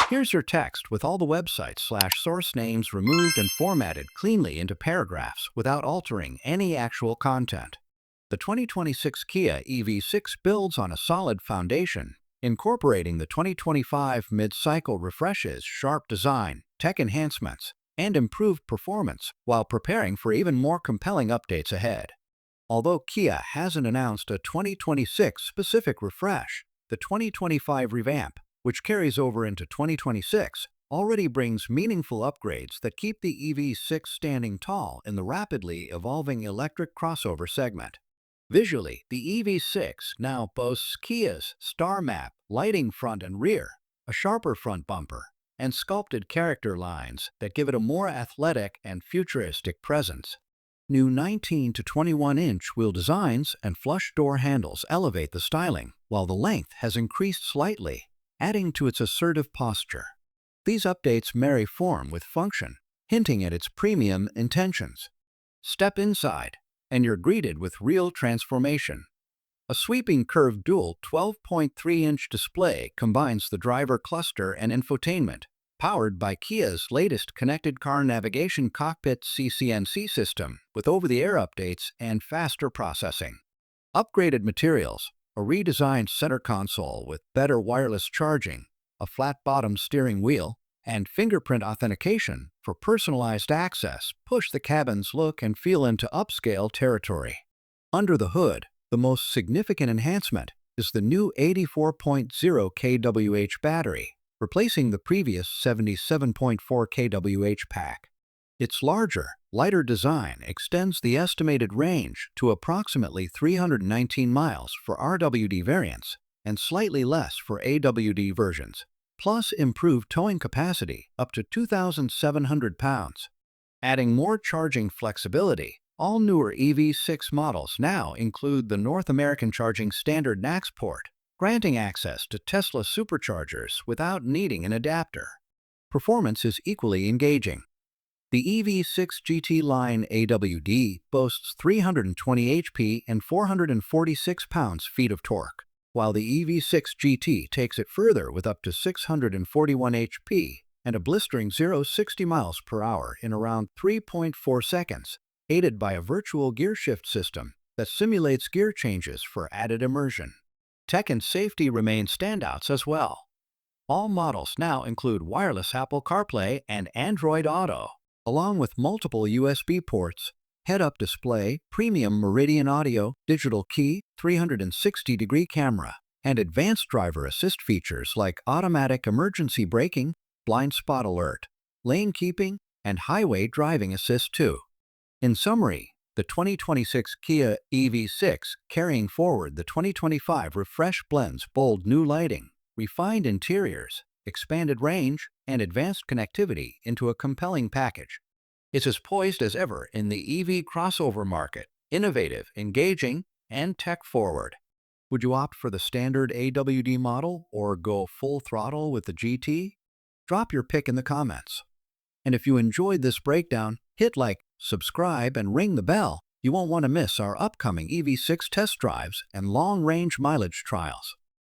Here's your text with all the website/source names removed and formatted cleanly into paragraphs without altering any actual content. The 2026 Kia EV6 builds on a solid foundation, incorporating the 2025 mid-cycle refreshes, sharp design, tech enhancements, and improved performance while preparing for even more compelling updates ahead. Although Kia hasn't announced a 2026 specific refresh, the 2025 revamp, which carries over into 2026, already brings meaningful upgrades that keep the EV6 standing tall in the rapidly evolving electric crossover segment. Visually, the EV6 now boasts Kia's star map lighting front and rear, a sharper front bumper, and sculpted character lines that give it a more athletic and futuristic presence. New 19 to 21-inch wheel designs and flush door handles elevate the styling, while the length has increased slightly, adding to its assertive posture. These updates marry form with function, hinting at its premium intentions. Step inside, and you're greeted with real transformation. A sweeping curved dual 12.3-inch display combines the driver cluster and infotainment, powered by Kia's latest connected car navigation cockpit CCNC system with over-the-air updates and faster processing. Upgraded materials, a redesigned center console with better wireless charging, a flat-bottom steering wheel, and fingerprint authentication for personalized access push the cabin's look and feel into upscale territory. Under the hood, the most significant enhancement is the new 84.0 kWh battery, replacing the previous 77.4 kWh pack. Its larger, lighter design extends the estimated range to approximately 319 miles for RWD variants and slightly less for AWD versions, plus improved towing capacity up to 2,700 pounds. Adding more charging flexibility, all newer EV6 models now include the North American Charging Standard NACS port, granting access to Tesla superchargers without needing an adapter. Performance is equally engaging. The EV6 GT line AWD boasts 320 HP and 446 pounds-feet of torque, while the EV6 GT takes it further with up to 641 HP and a blistering 0-60 miles per hour in around 3.4 seconds, aided by a virtual gear shift system that simulates gear changes for added immersion. Tech and safety remain standouts as well. All models now include wireless Apple CarPlay and Android Auto, along with multiple USB ports, head-up display, premium Meridian audio, digital key, 360-degree camera, and advanced driver assist features like automatic emergency braking, blind spot alert, lane keeping, and highway driving assist too. In summary, the 2026 Kia EV6 carrying forward the 2025 refresh blends bold new lighting, refined interiors, expanded range, and advanced connectivity into a compelling package. It's as poised as ever in the EV crossover market, innovative, engaging, and tech-forward. Would you opt for the standard AWD model or go full throttle with the GT? Drop your pick in the comments. And if you enjoyed this breakdown, hit like, subscribe, and ring the bell. You won't want to miss our upcoming EV6 test drives and long-range mileage trials.